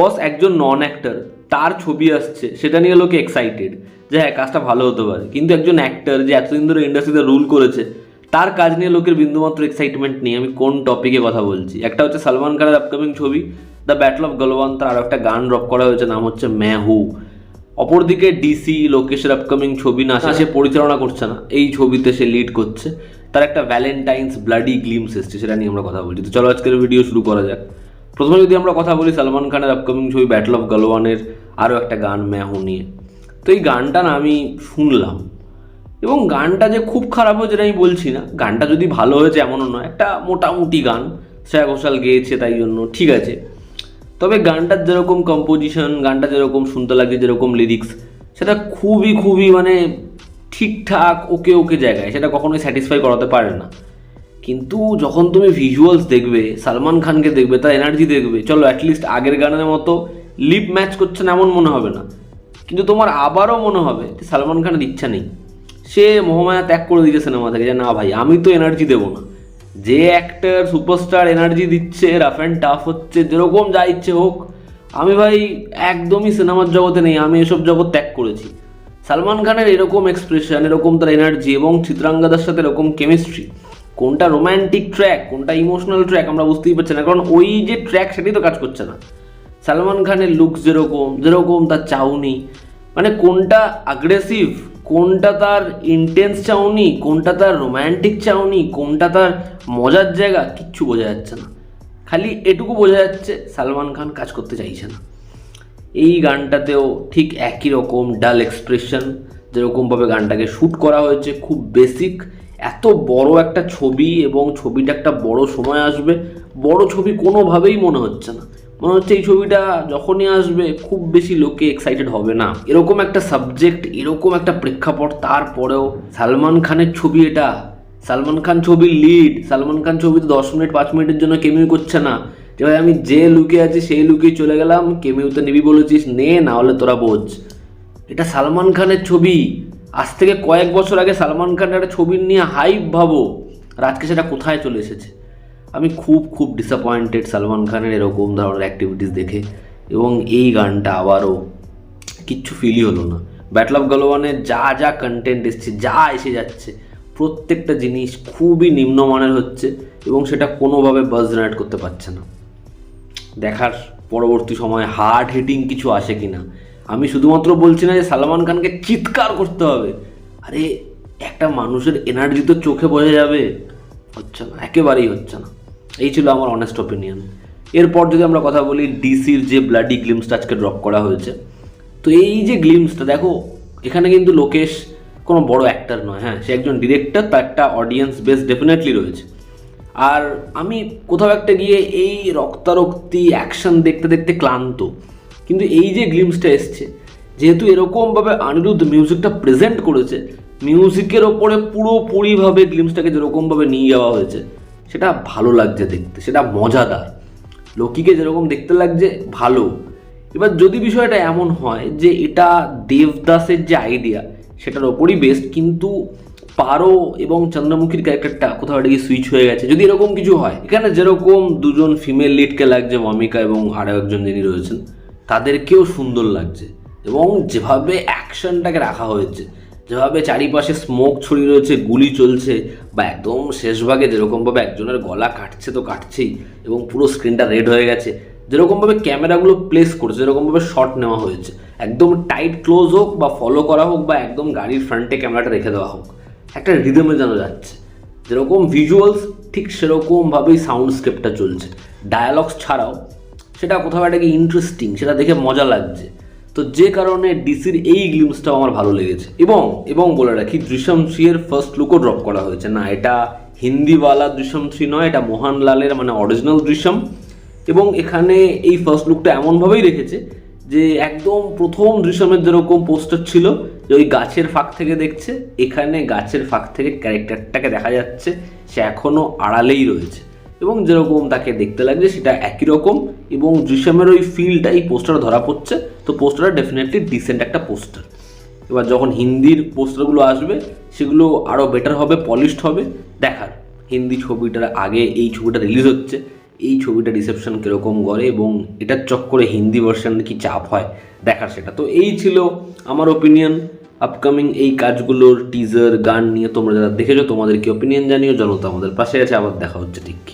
বস একজন নন অ্যাক্টর, তার ছবি আসছে, সেটা নিয়ে লোকে এক্সাইটেড যে হ্যাঁ কাজটা ভালো হতে পারে। কিন্তু একজন অ্যাক্টর যে এতদিন ধরে ইন্ডাস্ট্রিতে রুল করেছে, তার কাজ নিয়ে লোকের বিন্দুমাত্র এক্সাইটমেন্ট নেই। আমি কোন টপিকে কথা বলছি? একটা হচ্ছে সালমান খানের আপকামিং ছবি দ্য ব্যাটল অফ গলওয়ান, তার আরও একটা গান ড্রপ করা হয়েছে, নাম হচ্ছে मैं हूँ। অপরদিকে ডিসি লোকেশের আপকামিং ছবি না, সে পরিচালনা করছে না, এই ছবিতে সে লিড করছে। তার একটা ভ্যালেন্টাইন্স ব্লাডি গ্লিমস এসছে, সেটা নিয়ে আমরা কথা বলছি। তো চলো আজকের ভিডিও শুরু করা যাক। প্রথমে যদি আমরা কথা বলি সালমান খানের আপকামিং ছবি ব্যাটল অফ গলওয়ানের আরও একটা গান मैं हूँ নিয়ে। তো এই গানটা না আমি শুনলাম, এবং গানটা যে খুব খারাপ হয়েছে আমি বলছি না, গানটা যদি ভালো হয়েছে এমনও নয়, একটা মোটামুটি গান, শ্রেয়া ঘোষাল গেয়েছে তাই জন্য ঠিক আছে। তবে গানটার যেরকম কম্পোজিশন, গানটা যেরকম শুনতে লাগে, যেরকম লিরিক্স, সেটা খুবই মানে ঠিকঠাক ওকে ওকে জায়গায়, সেটা কখনোই স্যাটিসফাই করাতে পারে না। কিন্তু যখন তুমি ভিজুয়ালস দেখবে, সালমান খানকে দেখবে, তার এনার্জি দেখবে, চলো অ্যাটলিস্ট আগের গানের মতো লিপ ম্যাচ করছে না এমন মনে হবে না, কিন্তু তোমার আবারও মনে হবে যে সালমান খানের ইচ্ছা নেই, সে মোহমায়া ত্যাগ করে দিয়েছে সিনেমা থেকে, যে না ভাই আমি তো এনার্জি দেবো না। যে অ্যাক্টর সুপারস্টার এনার্জি দিচ্ছে, রাফ অ্যান্ড টাফ হচ্ছে, যেরকম যা ইচ্ছে হোক, আমি ভাই একদমই সিনেমার জগতে নেই, আমি এসব জগৎ ত্যাগ করেছি। সালমান খানের এরকম এক্সপ্রেশন, এরকম তার এনার্জি, এবং চিত্রাঙ্গদার সাথে এরকম কেমিস্ট্রি, কোনটা রোম্যান্টিক ট্র্যাক কোনটা ইমোশনাল ট্র্যাক আমরা বুঝতেই পারছি না, কারণ ওই যে ট্র্যাক সেটাই তো কাজ করছে না। সালমান খানের লুকস যেরকম তার চাউনি, মানে কোনটা অ্যাগ্রেসিভ, কোনটা তার ইন্টেন্স চাউনি, কোনটা তার রোম্যান্টিক চাউনি, কোনটা তার মজার জায়গা, কিচ্ছু বোঝা যাচ্ছে না। খালি এটুকু বোঝা যাচ্ছে সালমান খান কাজ করতে চাইছে না। এই গানটাতেও ঠিক একই রকম ডাল এক্সপ্রেশন, যেরকমভাবে গানটাকে শ্যুট করা হয়েছে, খুব বেসিক। এত বড় একটা ছবি, এবং ছবিটা একটা বড় সময় আসবে, বড় ছবি কোনোভাবেই মনে হচ্ছে না। মনে হচ্ছে এই ছবিটা যখনই আসবে খুব বেশি লোকে এক্সাইটেড হবে না। এরকম একটা সাবজেক্ট, এরকম একটা প্রেক্ষাপট, তারপরেও সালমান খানের ছবি এটা, সালমান খান ছবির লিড, সালমান খান ছবিতে 10 মিনিট 5 মিনিটের জন্য কেমিউ করছে না, যে ভাই আমি যে লুকে আছি সেই লুকেই চলে গেলাম, কেমিউতে নিবি বলেছিস নে, না হলে তোরা বোঝ। এটা সালমান খানের ছবি। আজ থেকে কয়েক বছর আগে সালমান খানের একটা ছবি নিয়ে হাইপ ভাবো, আর আজকে সেটা কোথায় চলে এসেছে। আমি খুব ডিসঅ্যাপয়েন্টেড সালমান খানের এরকম ধরনের অ্যাক্টিভিটিস দেখে, এবং এই গানটা আবারও কিচ্ছু ফিলই হলো না। ব্যাটল অফ গলওয়ানের যা কন্টেন্ট এসছে, যা এসে যাচ্ছে, প্রত্যেকটা জিনিস খুবই নিম্নমানের হচ্ছে, এবং সেটা কোনোভাবে বাজ জেনারেট করতে পারছে না। দেখার পরবর্তী সময়ে হার্ড হিটিং কিছু আসে কিনা। আমি শুধুমাত্র বলছি না যে সালমান খানকে চিৎকার করতে হবে, আরে একটা মানুষের এনার্জি তো চোখে বোঝা যাবে, হচ্ছে না, একেবারেই হচ্ছে না। এই ছিল আমার অনেস্ট ওপিনিয়ন। এরপর যদি আমরা কথা বলি ডিসির যে ব্লাডি গ্লিমসটা আজকে ড্রপ করা হয়েছে, তো এই যে গ্লিমসটা দেখো, এখানে কিন্তু লোকেশ কোনো বড় অ্যাক্টর নয়, হ্যাঁ সে একজন ডিরেক্টর, তার একটা অডিয়েন্স বেস ডেফিনেটলি রয়েছে। আর আমি কোথাও একটা গিয়ে এই রক্তারক্তি অ্যাকশন দেখতে দেখতে ক্লান্ত, কিন্তু এই যে গ্লিমসটা এসছে, যেহেতু এরকমভাবে অনিরুদ্ধ মিউজিকটা প্রেজেন্ট করেছে, মিউজিকের ওপরে পুরোপুরিভাবে গ্লিমসটাকে যেরকমভাবে নিয়ে যাওয়া হয়েছে, সেটা ভালো লাগছে দেখতে, সেটা মজাদার। লোকিকে যেরকম দেখতে লাগছে ভালো। এবার যদি বিষয়টা এমন হয় যে এটা দেবদাসের যে আইডিয়া সেটার ওপরই বেস্ট, কিন্তু পারো এবং চন্দ্রমুখীর ক্যারেক্টারটা কোথাও একটা গিয়ে সুইচ হয়ে গেছে, যদি এরকম কিছু হয়, এখানে যেরকম দুজন ফিমেল লিডকে লাগছে ভূমিকা এবং আরও একজন যিনি রয়েছেন তাদেরকেও সুন্দর লাগছে, এবং যেভাবে অ্যাকশনটাকে রাখা হয়েছে, যেভাবে চারিপাশে স্মোক ছড়িয়ে রয়েছে, গুলি চলছে, বা একদম শেষভাগে যেরকমভাবে একজনের গলা কাটছে তো কাটছেই, এবং পুরো স্ক্রিনটা রেড হয়ে গেছে, যেরকমভাবে ক্যামেরাগুলো প্লেস করছে, যেরকমভাবে শট নেওয়া হয়েছে, একদম টাইট ক্লোজ হোক বা ফলো করা হোক, বা একদম গাড়ির ফ্রন্টে ক্যামেরাটা রেখে দেওয়া হোক, একটা রিদমে যেন যাচ্ছে, যেরকম ভিজুয়ালস ঠিক সেরকমভাবেই সাউন্ডস্কেপটা চলছে। ডায়ালগস ছাড়াও সেটা কোথাও একটা কি ইন্টারেস্টিং, সেটা দেখে মজা লাগছে। তো যে কারণে ডিসির এই গ্লিমসটাও আমার ভালো লেগেছে। এবং বলে রাখি, দৃশ্যম 3 এর ফার্স্ট লুকও ড্রপ করা হয়েছে, না এটা হিন্দিওয়ালা দৃশ্যম 3 নয়, এটা মোহনলালের মানে অরিজিনাল দৃশ্যম। এবং এখানে এই ফার্স্ট লুকটা এমনভাবেই রেখেছে যে একদম প্রথম দৃশ্যমের যেরকম পোস্টার ছিল যে ওই গাছের ফাঁক থেকে দেখছে, এখানে গাছের ফাঁক থেকে ক্যারেক্টারটাকে দেখা যাচ্ছে, সে এখনও আড়ালেই রয়েছে, এবং যেরকম তাকে দেখতে লাগছে সেটা একই রকম, এবং দৃশ্যমের ওই ফিলটা এই পোস্টারে ধরা পড়ছে। তো পোস্টারটা ডেফিনেটলি ডিসেন্ট একটা পোস্টার। এবার যখন হিন্দির পোস্টারগুলো আসবে সেগুলো আরও বেটার হবে, পলিশড হবে। দেখার হিন্দি ছবিটার আগে এই ছবিটা রিলিজ হচ্ছে, এই ছবিটা রিসেপশন কীরকম করে এবং এটার চক্করে হিন্দি ভার্সানের কি চাপ হয় দেখার সেটা। তো এই ছিল আমার ওপিনিয়ন আপকামিং এই কাজগুলোর টিজার গান নিয়ে। তোমরা যারা দেখেছো তোমাদের কি ওপিনিয়ন জানিও। জনতা আমাদের পাশে আছে, আবার দেখা হচ্ছে ঠিক কি।